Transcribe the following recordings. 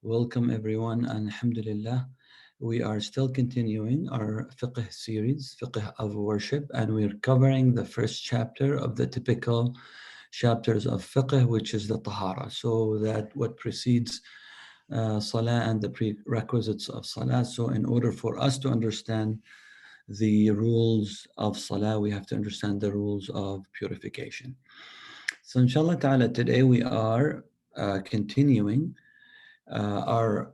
Welcome everyone, and Alhamdulillah. We are still continuing our fiqh series, fiqh of worship, and we're covering the first chapter of the typical chapters of fiqh, which is the tahara. So that what precedes salah and the prerequisites of salah. So in order for us to understand the rules of salah, we have to understand the rules of purification. So inshallah ta'ala, today we are continuing our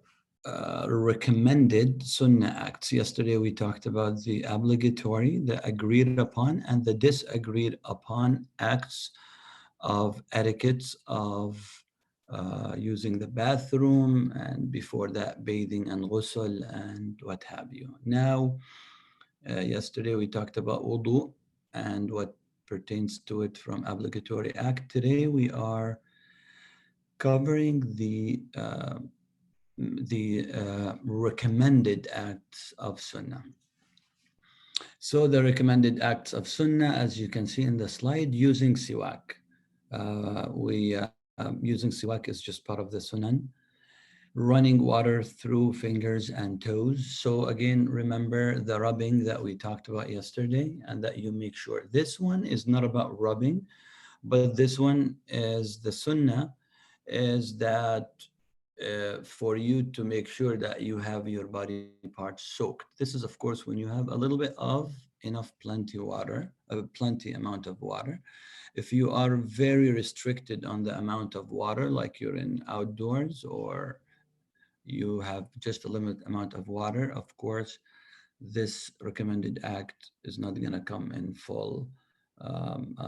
recommended sunnah acts. Yesterday we talked about the obligatory, the agreed upon, and the disagreed upon acts of etiquettes of using the bathroom, and before that bathing and ghusl and what have you. Now, yesterday we talked about wudu and what pertains to it from obligatory act. Today we are covering the recommended acts of Sunnah. So the recommended acts of Sunnah, as you can see in the slide, using siwak. Using siwak is just part of the Sunan. Running water through fingers and toes. So again, remember the rubbing that we talked about yesterday, and that you make sure. This one is not about rubbing, but this one is the Sunnah, is that for you to make sure that you have your body parts soaked. This is, of course, when you have a little bit of enough plenty amount of water. If you are very restricted on the amount of water, like you're in outdoors or you have just a limited amount of water, of course, this recommended act is not going to come in full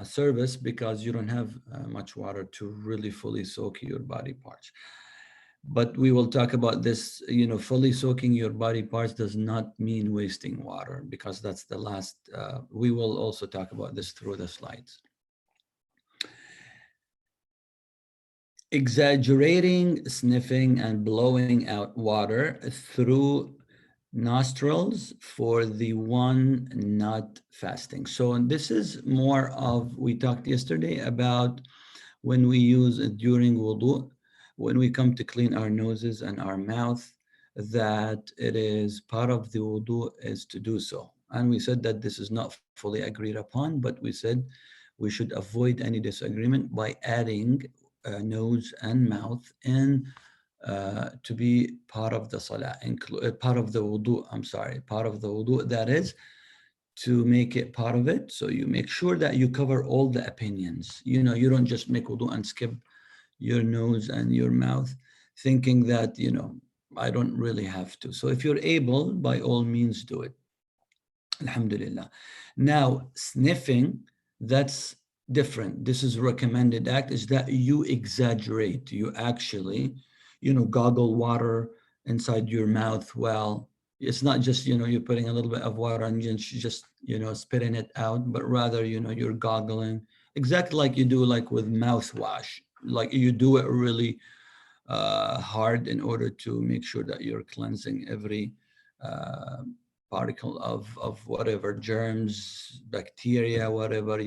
service, because you don't have much water to really fully soak your body parts. But we will talk about this, fully soaking your body parts does not mean wasting water, because that's the last, we will also talk about this through the slides. Exaggerating, sniffing, and blowing out water through nostrils for the one not fasting. So this is more of, we talked yesterday about when we use it during wudu, when we come to clean our noses and our mouth, that it is part of the wudu is to do so. And we said that this is not fully agreed upon, but we said we should avoid any disagreement by adding nose and mouth in to be part of the salah, part of the wudu, part of the wudu, that is, to make it part of it. So you make sure that you cover all the opinions. You don't just make wudu and skip your nose and your mouth, thinking that, I don't really have to. So if you're able, by all means do it. Alhamdulillah. Now, sniffing, that's different. This is recommended act, is that you exaggerate. You actually, goggle water inside your mouth. Well, it's not just, you're putting a little bit of water and just, spitting it out, but rather, you're goggling, exactly like you do like with mouthwash. Like you do it really hard in order to make sure that you're cleansing every particle of whatever germs, bacteria, whatever,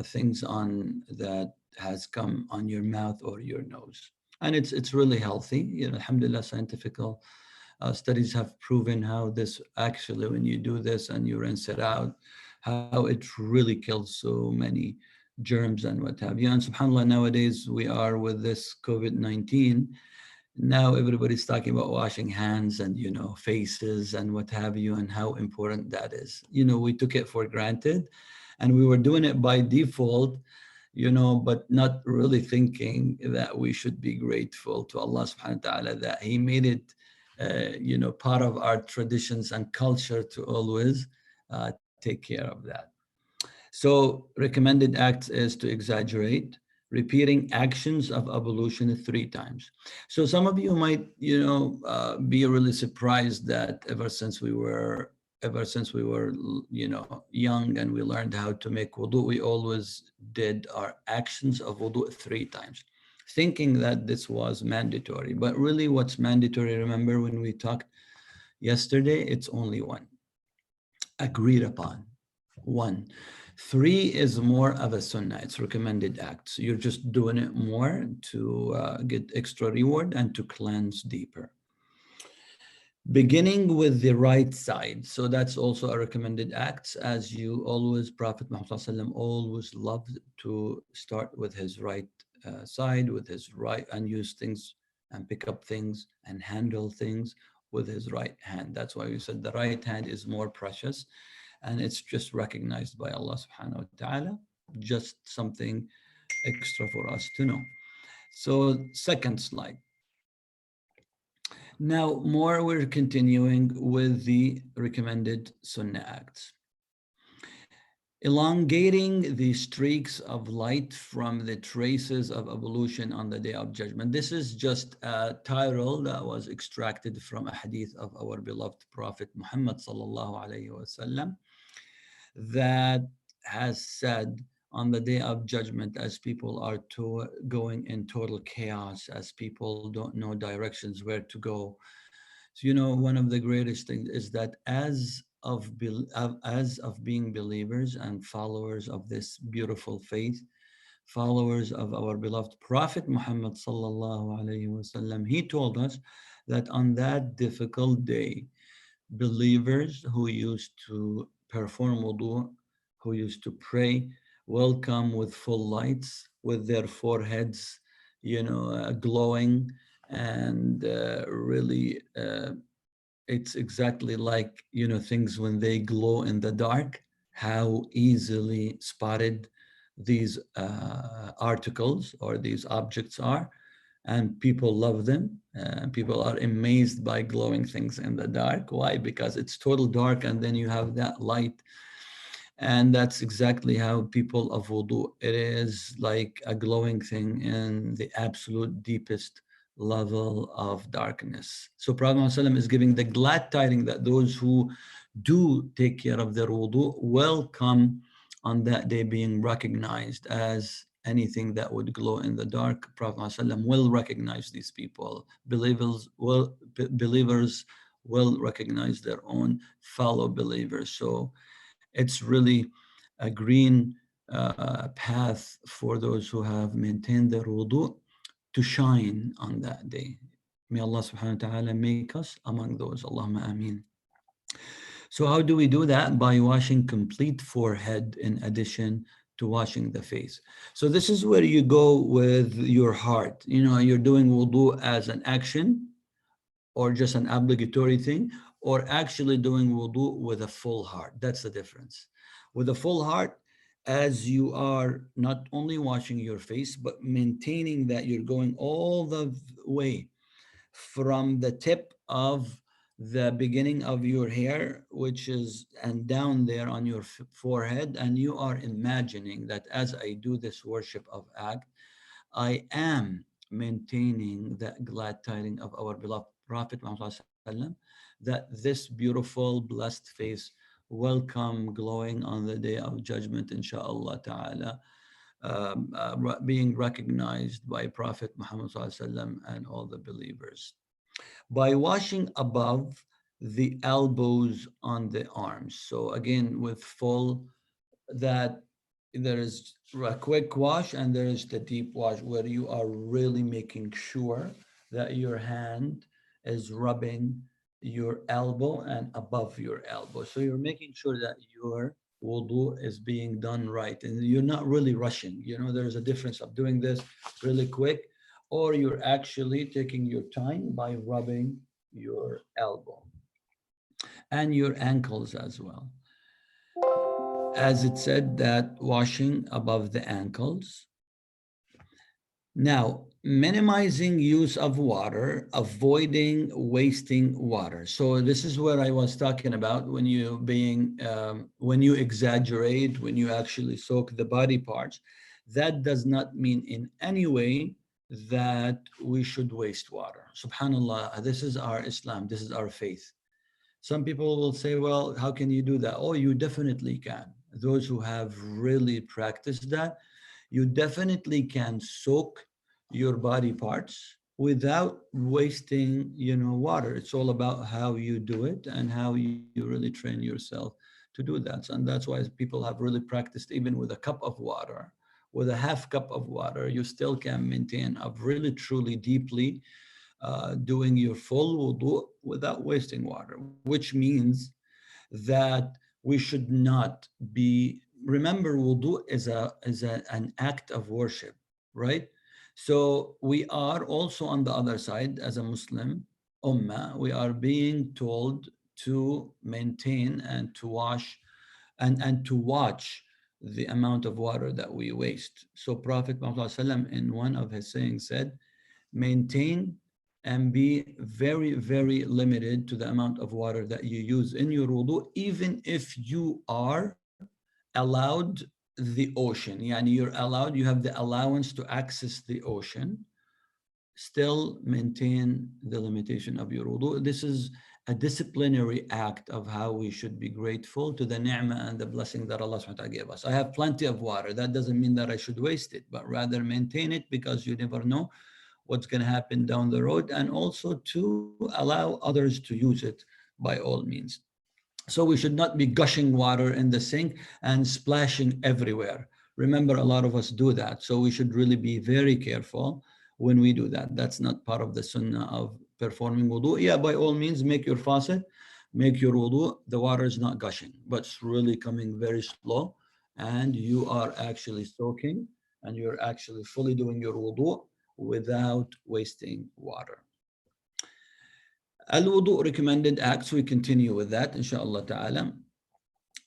things on that has come on your mouth or your nose. And it's really healthy. Alhamdulillah, scientific studies have proven how this actually, when you do this and you rinse it out, how it really kills so many germs and what have you. And subhanAllah, nowadays we are with this COVID-19. Now everybody's talking about washing hands and, faces and what have you, and how important that is. We took it for granted and we were doing it by default, but not really thinking that we should be grateful to Allah subhanahu wa ta'ala that He made it, part of our traditions and culture to always take care of that. So recommended acts is to exaggerate, repeating actions of ablution 3 times. So some of you might, be really surprised that ever since we were, young and we learned how to make wudu, we always did our actions of wudu 3 times, thinking that this was mandatory. But really what's mandatory, remember when we talked yesterday, it's only one, agreed upon, one. 3 is more of a sunnah, it's recommended act. So you're just doing it more to get extra reward and to cleanse deeper. Beginning with the right side. So that's also a recommended act, as you always, Prophet Muhammad SAW always loved to start with his right side, with his right, and use things and pick up things and handle things with his right hand. That's why we said the right hand is more precious, and it's just recognized by Allah subhanahu wa ta'ala. Just something extra for us to know. So second slide. Now, more we're continuing with the recommended Sunnah acts. Elongating the streaks of light from the traces of evolution on the Day of Judgment. This is just a title that was extracted from a hadith of our beloved Prophet Muhammad sallallahu alaihi wasallam, that has said, on the Day of Judgment, as people are going in total chaos, as people don't know directions where to go. So, one of the greatest things is that as of being believers and followers of this beautiful faith, followers of our beloved Prophet Muhammad sallallahu alaihi wasallam, he told us that on that difficult day, believers who used to perform wudu, who used to pray, will come with full lights, with their foreheads, glowing, and really, it's exactly like, things when they glow in the dark, how easily spotted these articles or these objects are, and people love them. People are amazed by glowing things in the dark. Why? Because it's total dark, and then you have that light. And that's exactly how people of wudu, it is like a glowing thing in the absolute deepest level of darkness. So Prophet ﷺ is giving the glad tidings that those who do take care of their wudu will come on that day being recognized as anything that would glow in the dark. Prophet ﷺ will recognize these people. Believers will recognize their own fellow believers. So it's really a green path for those who have maintained their wudu to shine on that day. May Allah subhanahu wa ta'ala make us among those. Allahumma ameen. So how do we do that? By washing complete forehead in addition to washing the face. So this is where you go with your heart. You're doing wudu as an action or just an obligatory thing, or actually doing wudu with a full heart. That's the difference. With a full heart, as you are not only washing your face, but maintaining that you're going all the way from the tip of the beginning of your hair, which is, and down there on your forehead, and you are imagining that as I do this worship of act, I am maintaining that glad tidings of our beloved Prophet Muhammad ﷺ, that this beautiful, blessed face will come glowing on the day of judgment, inshaAllah ta'ala, being recognized by Prophet Muhammad ﷺ and all the believers. By washing above the elbows on the arms. So again, with full, that there is a quick wash and there is the deep wash where you are really making sure that your hand is rubbing your elbow and above your elbow. So you're making sure that your wudu is being done right and you're not really rushing. There's a difference of doing this really quick, or you're actually taking your time by rubbing your elbow and your ankles as well. As it said, that washing above the ankles. Now, minimizing use of water, avoiding wasting water. So this is what I was talking about when when you exaggerate, when you actually soak the body parts. That does not mean in any way that we should waste water. Subhanallah, this is our Islam, this is our faith. Some people will say, well, how can you do that? Oh, you definitely can. Those who have really practiced that, you definitely can soak your body parts without wasting, water. It's all about how you do it and how you really train yourself to do that. And that's why people have really practiced, even with a cup of water, with a half cup of water, you still can maintain of really, truly, deeply doing your full wudu without wasting water, which means that we should not be, remember, wudu is an act of worship, right? So we are also on the other side, as a Muslim ummah, we are being told to maintain and to wash and to watch the amount of water that we waste. So Prophet Muhammad ﷺ in one of his sayings said, maintain and be very, very limited to the amount of water that you use in your wudu, even if you are allowed the ocean. Yani you're allowed, you have the allowance to access the ocean, still maintain the limitation of your wudu. This is a disciplinary act of how we should be grateful to the ni'mah and the blessing that Allah subhanahu wa ta'ala gave us. I have plenty of water. That doesn't mean that I should waste it, but rather maintain it, because you never know what's going to happen down the road, and also to allow others to use it by all means. So we should not be gushing water in the sink and splashing everywhere. Remember, a lot of us do that. So we should really be very careful when we do that. That's not part of the sunnah of performing wudu. Yeah, by all means, make your faucet, make your wudu. The water is not gushing, but it's really coming very slow. And you are actually soaking, and you're actually fully doing your wudu without wasting water. Al-wudu recommended acts, we continue with that, inshallah ta'ala.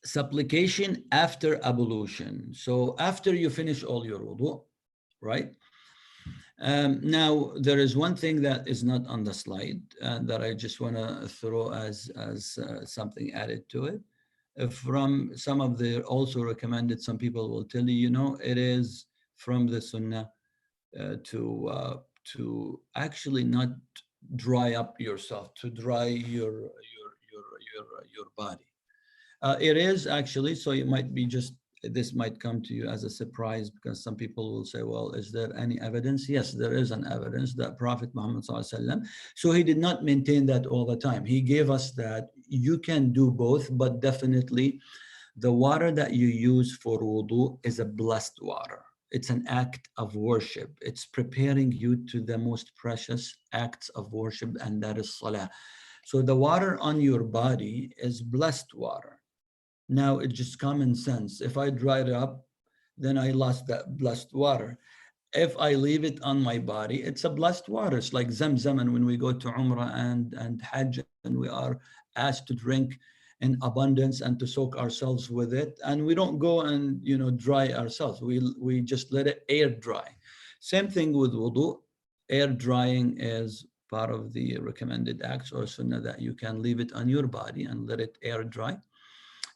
Supplication after ablution. So after you finish all your wudu, right? Now, there is one thing that is not on the slide that I just want to throw as something added to it. From some of the also recommended, some people will tell you, you know, it is from the sunnah to actually not dry up yourself, to dry your body. It is actually, so it might be just, this might come to you as a surprise, because some people will say, well, is there any evidence? Yes, there is an evidence that Prophet Muhammad SAW, so he did not maintain that all the time. He gave us that you can do both, but definitely the water that you use for wudu is a blessed water. It's an act of worship. It's preparing you to the most precious acts of worship, and that is salah. So the water on your body is blessed water. Now, it's just common sense. If I dry it up, then I lost that blessed water. If I leave it on my body, it's a blessed water. It's like Zamzam, and when we go to Umrah and Hajj, and we are asked to drink in abundance and to soak ourselves with it, and we don't go and dry ourselves. We just let it air dry. Same thing with wudu. Air drying is part of the recommended acts or sunnah, that you can leave it on your body and let it air dry.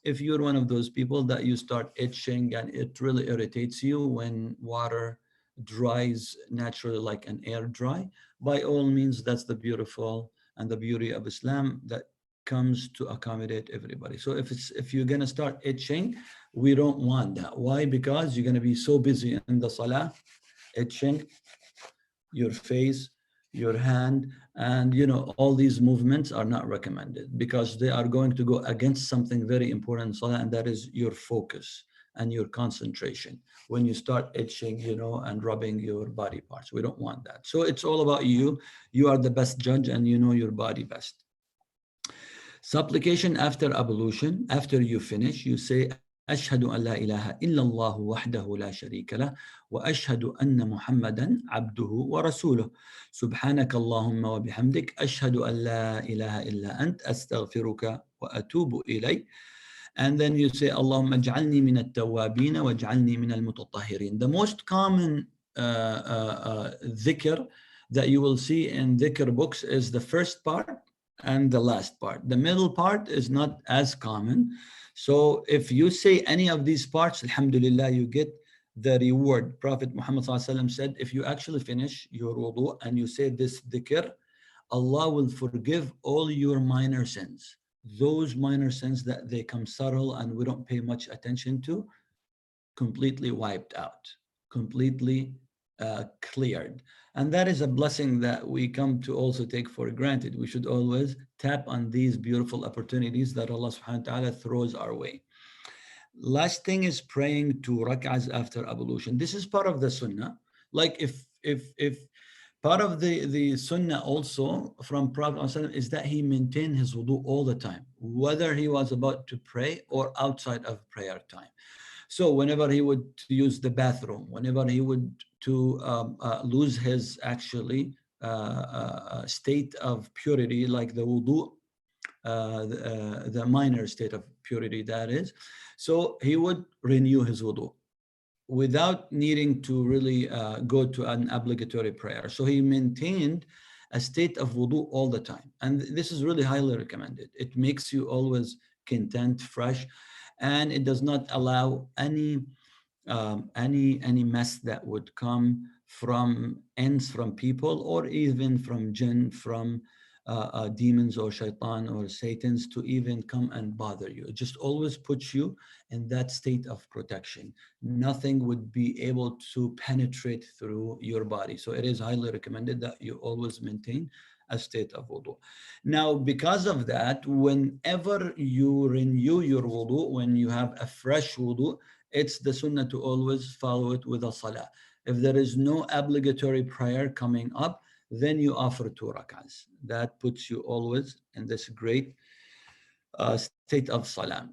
If you're one of those people that you start itching and it really irritates you when water dries naturally like an air dry, by all means, that's the beautiful and the beauty of Islam, that comes to accommodate everybody. So if you're going to start itching, we don't want that. Why? Because you're going to be so busy in the salah, itching your face, your hand, and all these movements are not recommended, because they are going to go against something very important in salah, and that is your focus and your concentration. When you start itching, and rubbing your body parts, we don't want that. So it's all about you. You are the best judge, and you know your body best. Supplication after ablution. After you finish, you say, أشهد أن لا إله إلا الله وحده لا شريك له وأشهد أن محمدا عبده ورسوله سبحانك اللهم وبحمدك أشهد أن لا إله إلا أنت أستغفرك وأتوب إليك. And then you say, اللهم اجعلني من التوابين واجعلني من المتطهرين. The most common dhikr that you will see in dhikr books is the first part and the last part. The middle part is not as common. So if you say any of these parts, alhamdulillah, you get the reward. Prophet Muhammad ﷺ said, if you actually finish your wudu and you say this dhikr, Allah will forgive all your minor sins. Those minor sins that they come subtle and we don't pay much attention to, completely wiped out, completely cleared. And that is a blessing that we come to also take for granted. We should always tap on these beautiful opportunities that Allah subhanahu wa ta'ala throws our way. Last thing is praying 2 rak'ahs after ablution. This is part of the sunnah. Like if part of the sunnah also from Prophet ﷺ is that he maintained his wudu all the time, whether he was about to pray or outside of prayer time. So whenever he would use the bathroom, whenever he would to lose his actually state of purity, like the wudu, the minor state of purity, that is. So he would renew his wudu without needing to really go to an obligatory prayer. So he maintained a state of wudu all the time. And this is really highly recommended. It makes you always content, fresh, and it does not allow any mess that would come from ends from people, or even from jinn, from demons or shaitan or satans to even come and bother you. It just always puts you in that state of protection. Nothing would be able to penetrate through your body. So it is highly recommended that you always maintain a state of wudu. Now, because of that, whenever you renew your wudu, when you have a fresh wudu, it's the sunnah to always follow it with a salah. If there is no obligatory prayer coming up, then you offer 2 rak'ahs. That puts you always in this great state of salah.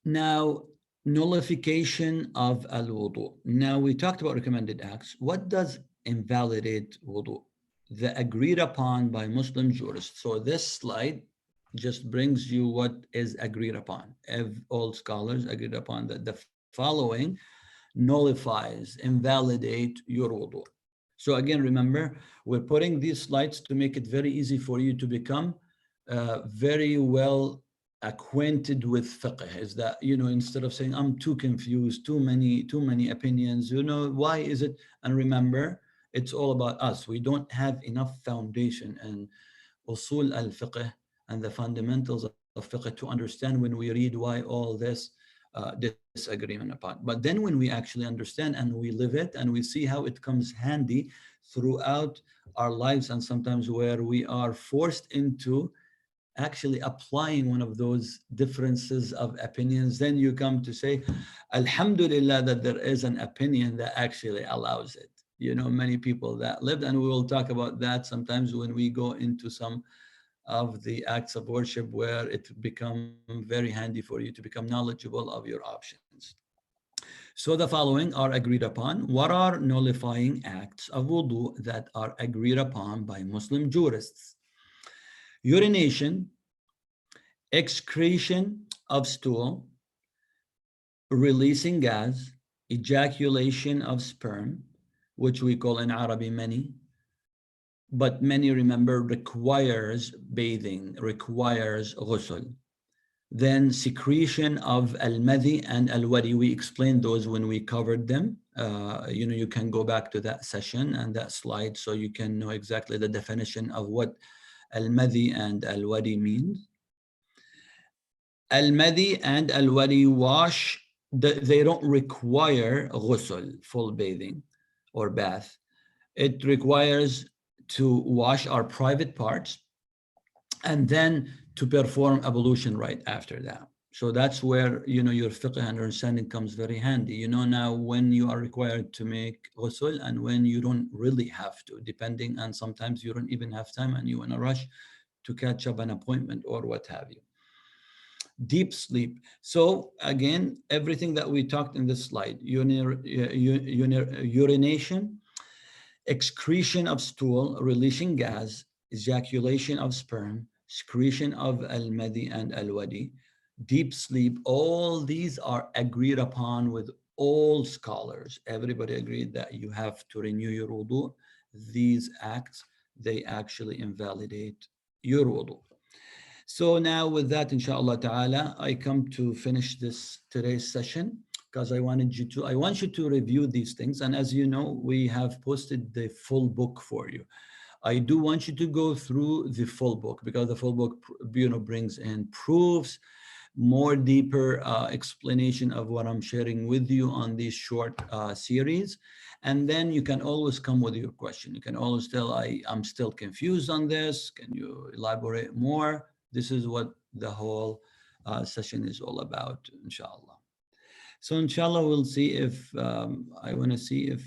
Now, nullification of al-wudu. Now, we talked about recommended acts. What does invalidate wudu? The agreed upon by Muslim jurists. So this slide just brings you what is agreed upon. All scholars agreed upon that the following nullifies, invalidate your wudu. So again, remember, we're putting these slides to make it very easy for you to become very well acquainted with fiqh. Is that, instead of saying, I'm too confused, too many opinions, why is it? And remember, it's all about us. We don't have enough foundation and usul al-fiqh and the fundamentals of fiqh to understand when we read why all this disagreement upon. But then when we actually understand and we live it and we see how it comes handy throughout our lives, and sometimes where we are forced into actually applying one of those differences of opinions, then you come to say, Alhamdulillah, that there is an opinion that actually allows it. Many people that lived, and we will talk about that sometimes when we go into some of the acts of worship, where it becomes very handy for you to become knowledgeable of your options. So the following are agreed upon. What are nullifying acts of wudu that are agreed upon by Muslim jurists? Urination, excretion of stool, releasing gas, ejaculation of sperm, which we call in Arabic mani, but many, remember, requires bathing, requires ghusl. Then secretion of al-madhi and al-wadi. We explained those when we covered them. You can go back to that session and that slide so you can know exactly the definition of what al-madhi and al-wadi means. Al-madhi and al-wadi wash, they don't require ghusl, full bathing or bath. It requires to wash our private parts and then to perform ablution right after that. So that's where, your fiqh understanding comes very handy. Now when you are required to make ghusl and when you don't really have to, depending, and sometimes you don't even have time and you in a rush to catch up an appointment or what have you. Deep sleep. So again, everything that we talked in this slide, urination, excretion of stool, releasing gas, ejaculation of sperm, secretion of al-madhi and al-wadi, deep sleep, all these are agreed upon with all scholars. Everybody agreed that you have to renew your wudu. These acts, they actually invalidate your wudu. So now with that, inshallah ta'ala, I come to finish today's session, because I want you to review these things. And as you know, we have posted the full book for you. I do want you to go through the full book, because the full book, brings in proofs, more deeper explanation of what I'm sharing with you on these short series. And then you can always come with your question. You can always tell, I'm still confused on this. Can you elaborate more? This is what the whole session is all about, inshallah. So inshallah, we'll see if, I want to see if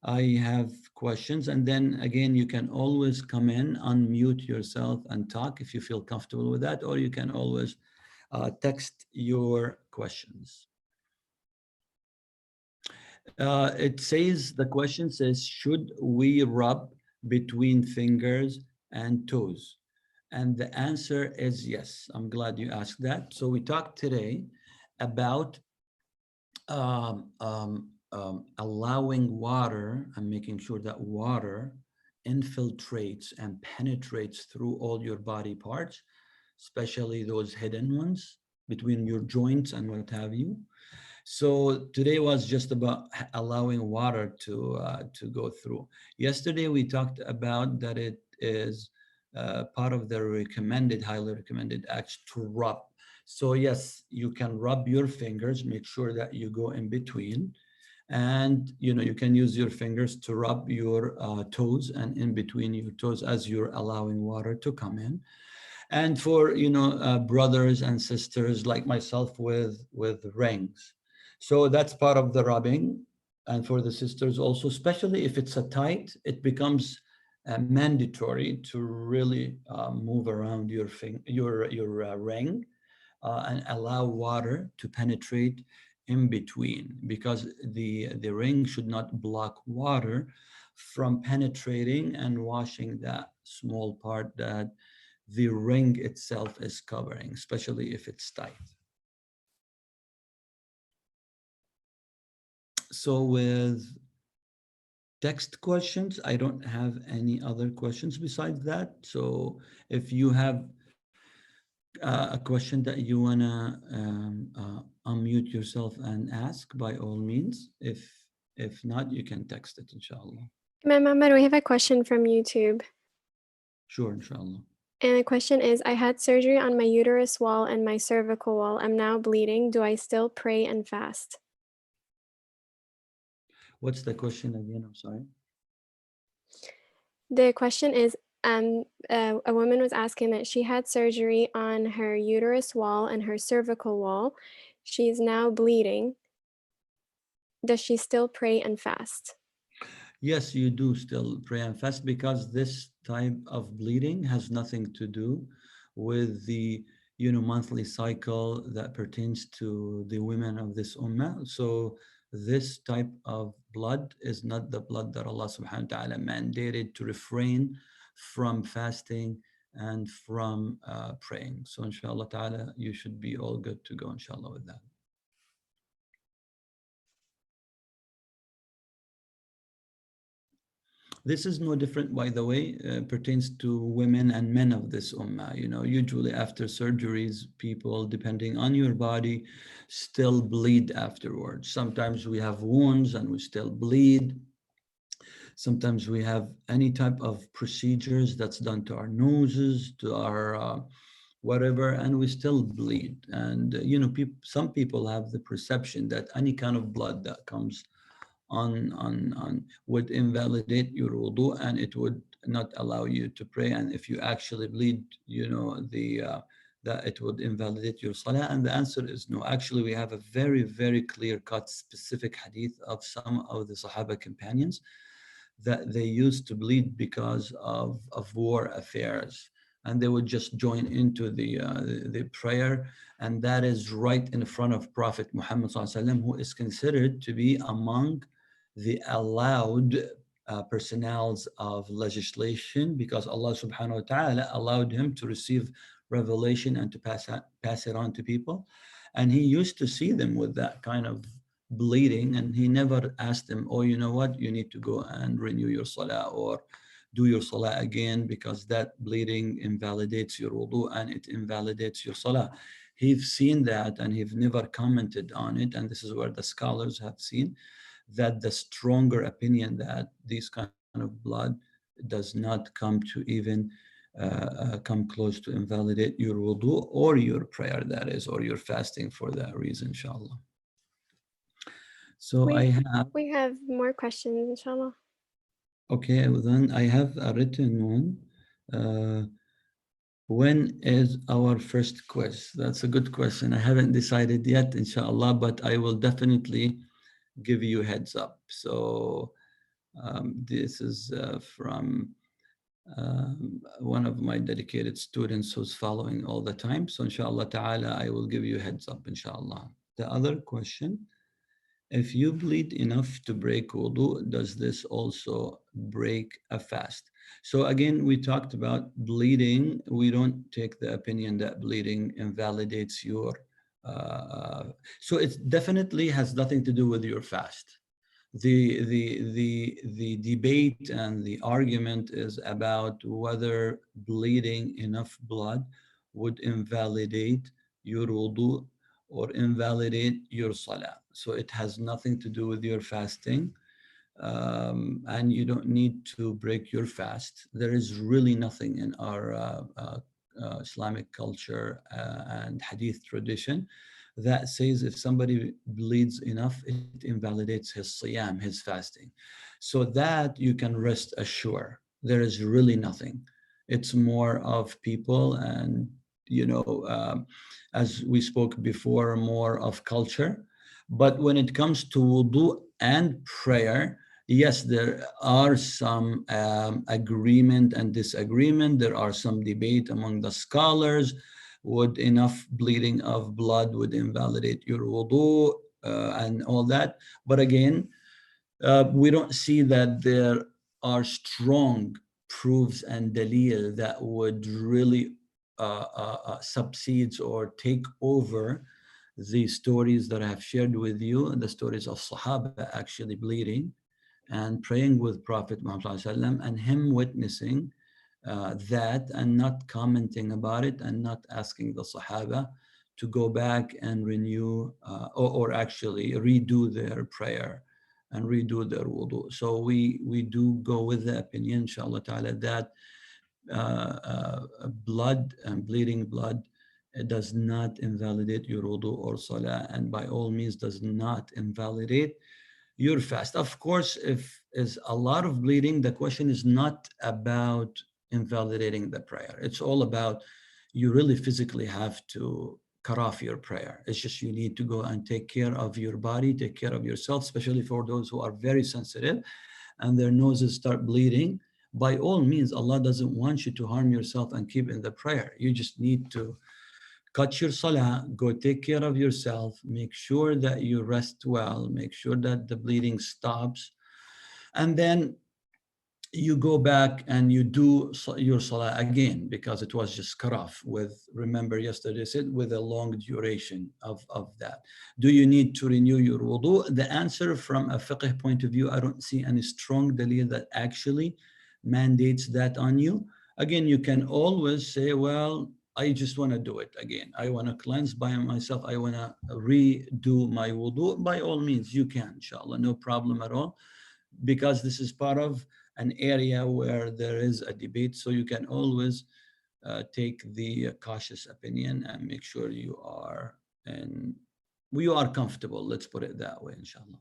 I have questions. And then again, you can always come in, unmute yourself and talk if you feel comfortable with that, or you can always text your questions. It says, the question says, should we rub between fingers and toes? And the answer is yes. I'm glad you asked that. So we talked today about allowing water and making sure that water infiltrates and penetrates through all your body parts, especially those hidden ones between your joints and what have you. So today was just about allowing water to go through. Yesterday we talked about that it is part of the recommended, highly recommended acts to rub. So yes, you can rub your fingers, make sure that you go in between, and you can use your fingers to rub your toes and in between your toes as you're allowing water to come in. And for brothers and sisters like myself with rings, so that's part of the rubbing. And for the sisters also, especially if it's a tight, it becomes mandatory to really move around your ring and allow water to penetrate in between, because the ring should not block water from penetrating and washing that small part that the ring itself is covering, especially if it's tight. So with text questions, I don't have any other questions besides that. So if you have a question that you wanna unmute yourself and ask, by all means. If not, you can text it, inshallah. Imam Ahmed, we have a question from YouTube. Sure, inshallah. And the question is, I had surgery on my uterus wall and my cervical wall. I'm now bleeding. Do I still pray and fast? What's the question again? I'm sorry. The question is, a woman was asking that she had surgery on her uterus wall and her cervical wall. She's now bleeding. Does she still pray and fast? Yes, you do still pray and fast, because this type of bleeding has nothing to do with the monthly cycle that pertains to the women of this ummah. So this type of blood is not the blood that Allah subhanahu wa ta'ala mandated to refrain from fasting and from praying. So inshallah ta'ala, you should be all good to go, inshallah, with that. This is no different, by the way, pertains to women and men of this ummah. Usually after surgeries, people, depending on your body, still bleed afterwards. Sometimes we have wounds and we still bleed. Sometimes we have any type of procedures that's done to our noses, to our whatever, and we still bleed. And some people have the perception that any kind of blood that comes on would invalidate your wudu, and it would not allow you to pray. And if you actually bleed, that it would invalidate your salah. And the answer is no. Actually, we have a very, very clear-cut specific hadith of some of the Sahaba companions that they used to bleed because of war affairs, and they would just join into the prayer, and that is right in front of Prophet Muhammad SAW, who is considered to be among the allowed personnels of legislation, because Allah subhanahu wa ta'ala allowed him to receive revelation and to pass it on to people. And he used to see them with that kind of bleeding, and he never asked them, oh, you know what, you need to go and renew your salah or do your salah again, because that bleeding invalidates your wudu and it invalidates your salah. He's seen that and he's never commented on it. And this is where the scholars have seen that the stronger opinion that this kind of blood does not come to even come close to invalidate your wudu or your prayer, that is, or your fasting for that reason, inshallah. So I We have, we have more questions, inshallah. okay, well then I have a written one. Uh, when is our first quiz? That's a good question. I haven't decided yet, inshallah, but I will definitely give you heads up. So this is from one of my dedicated students who's following all the time. So inshallah ta'ala, I will give you heads up, inshallah. The other question, if you bleed enough to break wudu, does this also break a fast? So again, we talked about bleeding. We don't take the opinion that bleeding invalidates your, so it definitely has nothing to do with your fast. The debate and the argument is about whether bleeding enough blood would invalidate your wudu or invalidate your salah. So it has nothing to do with your fasting, and you don't need to break your fast. There is really nothing in our Islamic culture and Hadith tradition that says if somebody bleeds enough, it invalidates his siyam, his fasting. So that you can rest assured. There is really nothing. It's more of people and, as we spoke before, more of culture. But when it comes to wudu and prayer, yes, there are some agreement and disagreement. There are some debate among the scholars. Would enough bleeding of blood would invalidate your wudu and all that? But again, we don't see that there are strong proofs and dalil that would really subsides or take over the stories that I have shared with you, and the stories of Sahaba actually bleeding and praying with Prophet Muhammad ﷺ, and him witnessing that and not commenting about it and not asking the Sahaba to go back and renew or actually redo their prayer and redo their wudu. So we do go with the opinion, inshallah ta'ala, that blood and bleeding blood, it does not invalidate your wudu or salah, and by all means does not invalidate your fast. Of course, if is a lot of bleeding, the question is not about invalidating the prayer. It's all about you really physically have to cut off your prayer. It's just you need to go and take care of your body, take care of yourself, especially for those who are very sensitive and their noses start bleeding. By all means, Allah doesn't want you to harm yourself and keep in the prayer. You just need to cut your salah, go take care of yourself, make sure that you rest well, make sure that the bleeding stops, and then you go back and you do your salah again because it was just cut off with, remember yesterday I said, with a long duration of that. Do you need to renew your wudu? The answer from a fiqh point of view, I don't see any strong dalil that actually mandates that on you. Again, you can always say, well, I just want to do it again. I want to cleanse by myself. I want to redo my wudu. By all means, you can, inshallah, no problem at all, because this is part of an area where there is a debate. So you can always take the cautious opinion and make sure you are comfortable. Let's put it that way, inshallah.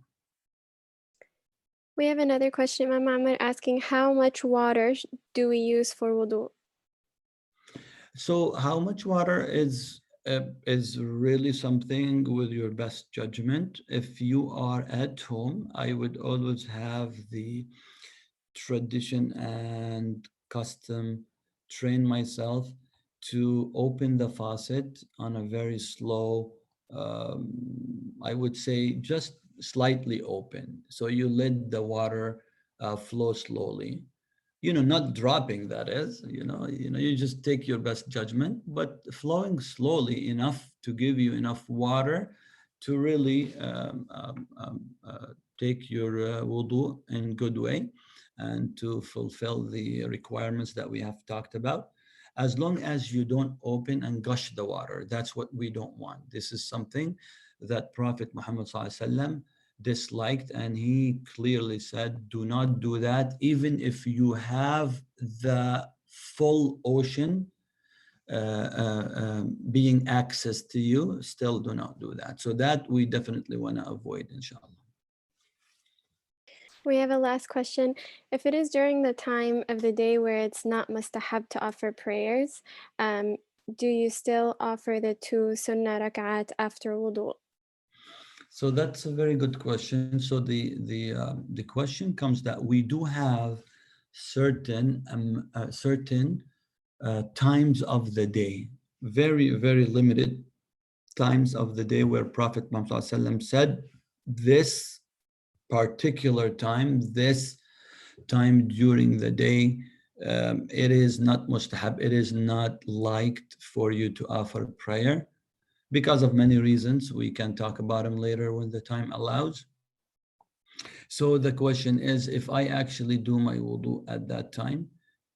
We have another question, Imam Ahmed, asking how much water do we use for wudu? So how much water is really something with your best judgment. If you are at home, I would always have the tradition and custom train myself to open the faucet on a very slow, I would say just slightly open. So you let the water flow slowly, not dropping, that is, you just take your best judgment, but flowing slowly enough to give you enough water to really take your wudu in good way and to fulfill the requirements that we have talked about. As long as you don't open and gush the water, that's what we don't want. This is something that Prophet Muhammad SAW disliked, and he clearly said, do not do that, even if you have the full ocean being accessed to you, still do not do that. So that we definitely want to avoid, inshallah. We have a last question. If it is during the time of the day where it's not mustahab to offer prayers, do you still offer the 2 sunnah rak'at after wudu? So that's a very good question. So the question comes that we do have certain times of the day, very, very limited times of the day where Prophet Muhammad ﷺ said, this particular time, this time during the day, it is not mustahab, it is not liked for you to offer prayer because of many reasons. We can talk about them later when the time allows. So the question is, if I actually do my wudu at that time,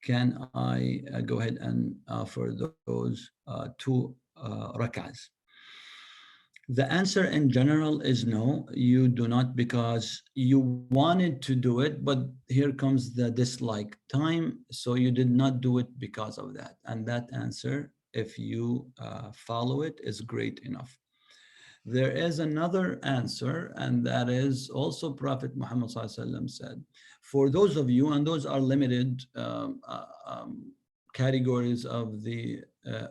can I go ahead and offer those 2 rak'ahs? The answer in general is no, you do not, because you wanted to do it, but here comes the dislike time. So you did not do it because of that. And that answer, if you follow it, is great enough. There is another answer, and that is also Prophet Muhammad ﷺ said, for those of you, and those are limited categories of the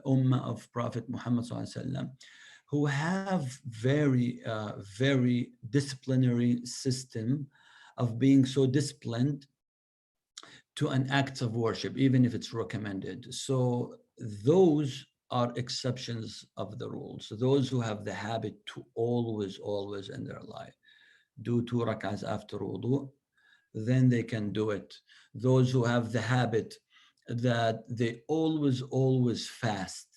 Ummah of Prophet Muhammad ﷺ, who have very disciplinary system of being so disciplined to an act of worship, even if it's recommended. So those are exceptions of the rules. So those who have the habit to always in their life do 2 rak'ahs after wudu, then they can do it. Those who have the habit that they always fast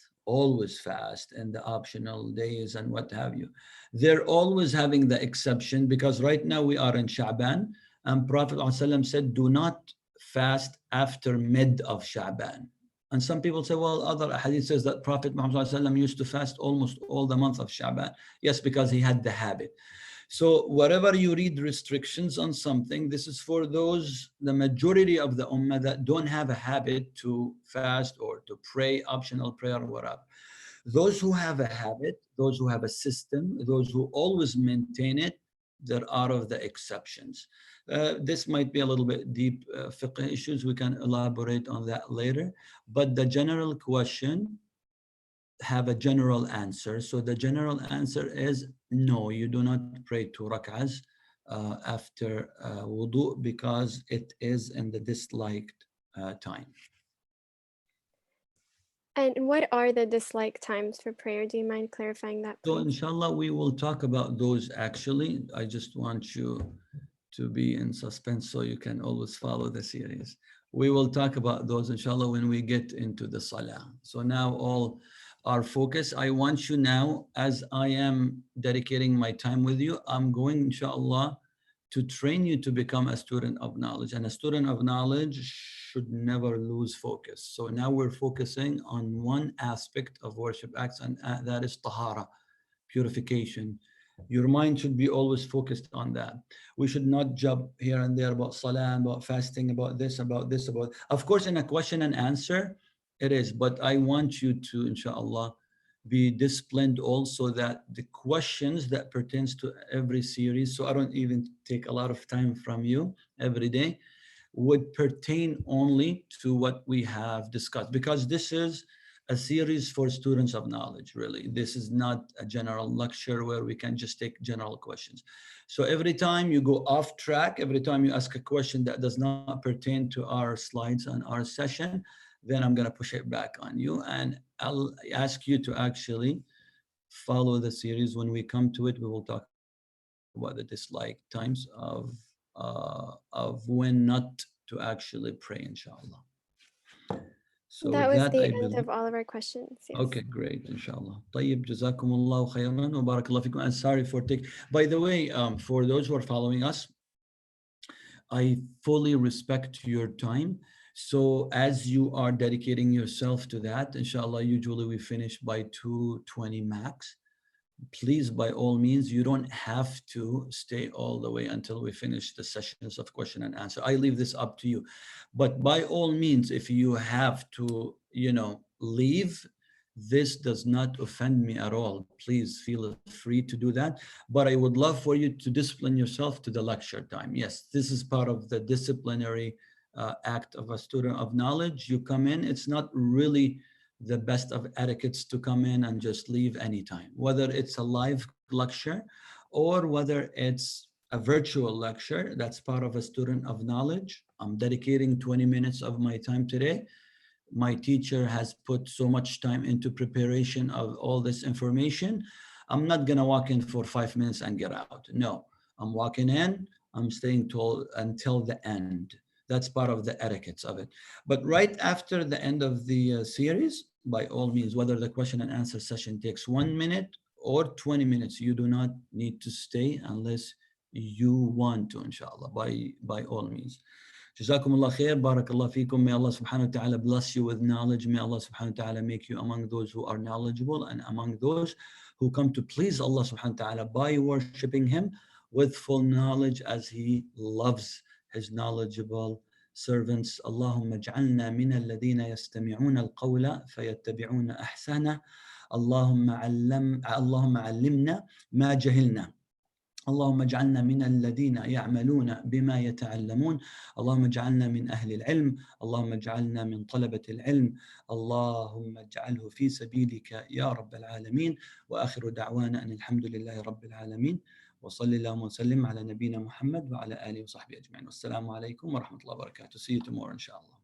in the optional days and what have you, they're always having the exception, because right now we are in Sha'ban, and Prophet ﷺ said, do not fast after mid of Sha'ban. And some people say, well, other hadith says that Prophet Muhammad ﷺ used to fast almost all the month of Sha'ban. Yes, because he had the habit. So whatever you read restrictions on something, this is for those, the majority of the ummah that don't have a habit to fast or to pray optional prayer or whatever. Those who have a habit, those who have a system, those who always maintain it, they're out of the exceptions. This might be a little bit deep fiqh issues. We can elaborate on that later. But the general question have a general answer. So the general answer is no, you do not pray 2 rak'ahs after wudu, because it is in the disliked time. And what are the dislike times for prayer? Do you mind clarifying that, So please? inshallah, we will talk about those actually. I just want you to be in suspense so you can always follow the series. We will talk about those inshallah when we get into the salah. So now all our focus, I want you now, as I am dedicating my time with you, I'm going inshallah to train you to become a student of knowledge, and a student of knowledge should never lose focus. So now we're focusing on one aspect of worship acts, and that is tahara, purification. Your mind should be always focused on that. We should not jump here and there about salah, about fasting, about this, about this, about. Of course, in a question and answer, it is. But I want you to, inshallah, be disciplined also, that the questions that pertains to every series, so I don't even take a lot of time from you every day, would pertain only to what we have discussed, because this is a series for students of knowledge, really. This is not a general lecture where we can just take general questions. So every time you go off track, every time you ask a question that does not pertain to our slides and our session, then I'm gonna push it back on you, and I'll ask you to actually follow the series. When we come to it, we will talk about the dislike times of when not to actually pray, inshallah. So That with was that, I the end believe. of all of our questions. Yes. Okay, great, inshallah. طيب, جزاكم الله خيرا وبارك الله فيكم. And sorry for taking. By the way, for those who are following us, I fully respect your time. So as you are dedicating yourself to that, inshallah, usually we finish by 2:20 max. please, by all means, you don't have to stay all the way until we finish the sessions of question and answer. I leave this up to you. But by all means, if you have to, leave, this does not offend me at all. Please feel free to do that. But I would love for you to discipline yourself to the lecture time. Yes, this is part of the disciplinary act of a student of knowledge. You come in, it's not really the best of etiquettes to come in and just leave anytime, whether it's a live lecture or whether it's a virtual lecture. That's part of a student of knowledge. I'm dedicating 20 minutes of my time today. My teacher has put so much time into preparation of all this information. I'm not going to walk in for 5 minutes and get out. No, I'm walking in, I'm staying until the end. That's part of the etiquettes of it. But right after the end of the series, by all means, whether the question and answer session takes 1 minute or 20 minutes, you do not need to stay unless you want to, inshallah, by all means. Jazakum Allah khair, barakallah fikum. May Allah subhanahu wa ta'ala bless you with knowledge. May Allah subhanahu wa ta'ala make you among those who are knowledgeable and among those who come to please Allah subhanahu wa ta'ala by worshipping Him with full knowledge as He loves His knowledgeable servants. Allahumma ja'alna min alladhina yastami'una al-qawla fayattabi'una ahsana. Allahumma allimna ma jahilna. اللهم اجعلنا من الذين يعملون بما يتعلمون. اللهم اجعلنا من أهل العلم. اللهم اجعلنا من طلبة العلم. اللهم اجعله في سبيلك يا رب العالمين. وآخر دعوانا أن الحمد لله رب العالمين. وصلى اللهم وسلم على نبينا محمد وعلى آله وصحبه أجمعين. والسلام عليكم ورحمة الله وبركاته. See you tomorrow إن شاء الله.